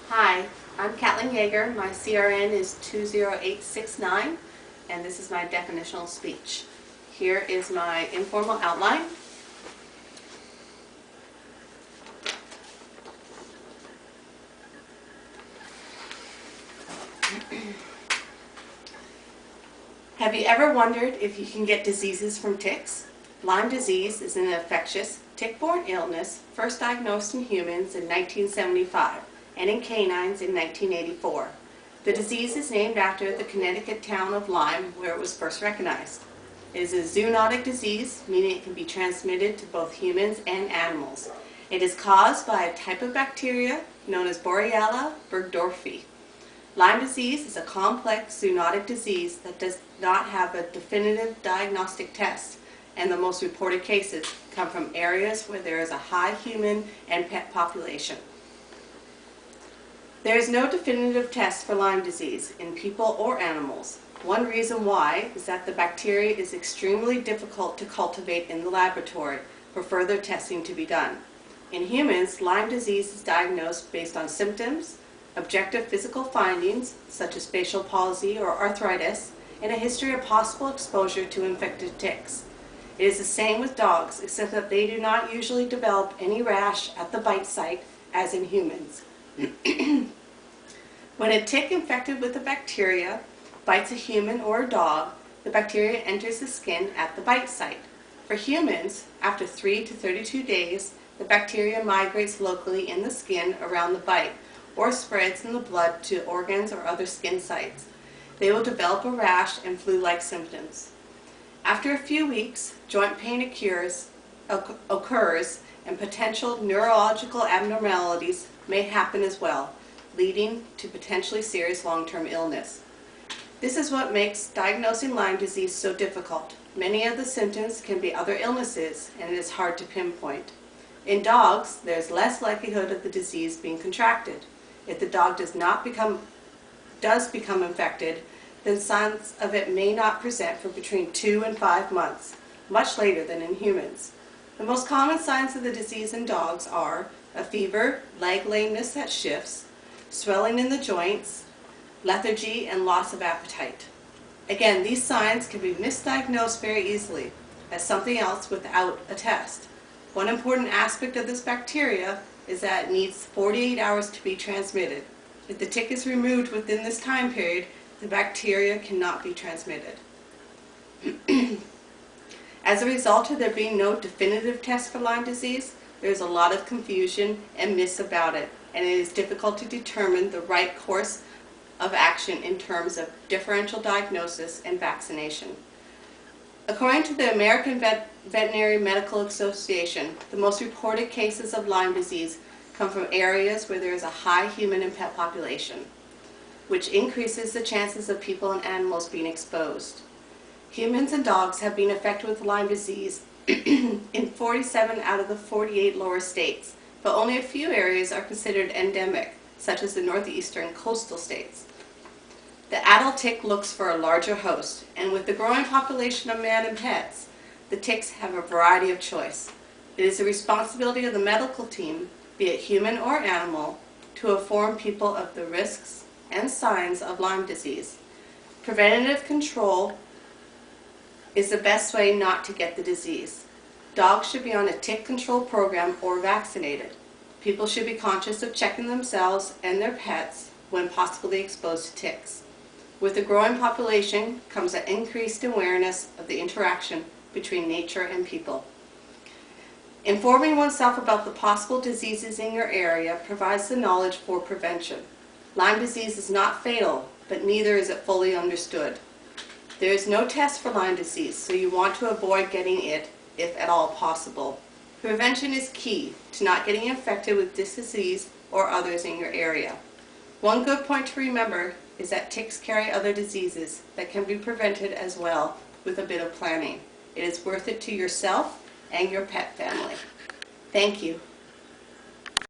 Hi, I'm Katalin Yager. My CRN is 20869, and this is my definitional speech. Here is my informal outline. Have you ever wondered if you can get diseases from ticks? Lyme disease is an infectious, tick-borne illness first diagnosed in humans in 1975 and in canines in 1984. The disease is named after the Connecticut town of Lyme, where it was first recognized. It is a zoonotic disease, meaning it can be transmitted to both humans and animals. It is caused by a type of bacteria known as Borrelia burgdorferi. Lyme disease is a complex zoonotic disease that does not have a definitive diagnostic test, and the most reported cases come from areas where there is a high human and pet population. There is no definitive test for Lyme disease in people or animals. One reason why is that the bacteria is extremely difficult to cultivate in the laboratory for further testing to be done. In humans, Lyme disease is diagnosed based on symptoms, objective physical findings such as facial palsy or arthritis, and a history of possible exposure to infected ticks. It is the same with dogs, except that they do not usually develop any rash at the bite site as in humans. When a tick infected with a bacteria bites a human or a dog, the bacteria enters the skin at the bite site. For humans, after 3 to 32 days, the bacteria migrates locally in the skin around the bite, or spreads in the blood to organs or other skin sites. They will develop a rash and flu-like symptoms. After a few weeks, joint pain occurs and potential neurological abnormalities may happen as well, leading to potentially serious long-term illness. This is what makes diagnosing Lyme disease so difficult. Many of the symptoms can be other illnesses, and it is hard to pinpoint. In dogs, there is less likelihood of the disease being contracted. If the dog does become infected, then signs of it may not present for between 2 and 5 months, much later than in humans. The most common signs of the disease in dogs are a fever, leg lameness that shifts, swelling in the joints, lethargy, and loss of appetite. Again, these signs can be misdiagnosed very easily as something else without a test. One important aspect of this bacteria is that it needs 48 hours to be transmitted. If the tick is removed within this time period, the bacteria cannot be transmitted. As a result of there being no definitive test for Lyme disease, there is a lot of confusion and myths about it, and it is difficult to determine the right course of action in terms of differential diagnosis and vaccination. According to the American Veterinary Medical Association, the most reported cases of Lyme disease come from areas where there is a high human and pet population, which increases the chances of people and animals being exposed. Humans and dogs have been affected with Lyme disease in 47 out of the 48 lower states, but only a few areas are considered endemic, such as the northeastern coastal states. The adult tick looks for a larger host, and with the growing population of man and pets, the ticks have a variety of choice. It is the responsibility of the medical team, be it human or animal, to inform people of the risks and signs of Lyme disease. Preventative control is the best way not to get the disease. Dogs should be on a tick control program or vaccinated. People should be conscious of checking themselves and their pets when possibly exposed to ticks. With the growing population comes an increased awareness of the interaction between nature and people. Informing oneself about the possible diseases in your area provides the knowledge for prevention. Lyme disease is not fatal, but neither is it fully understood. There is no test for Lyme disease, so you want to avoid getting it if at all possible. Prevention is key to not getting infected with this disease or others in your area. One good point to remember is that ticks carry other diseases that can be prevented as well with a bit of planning. It is worth it to yourself and your pet family. Thank you.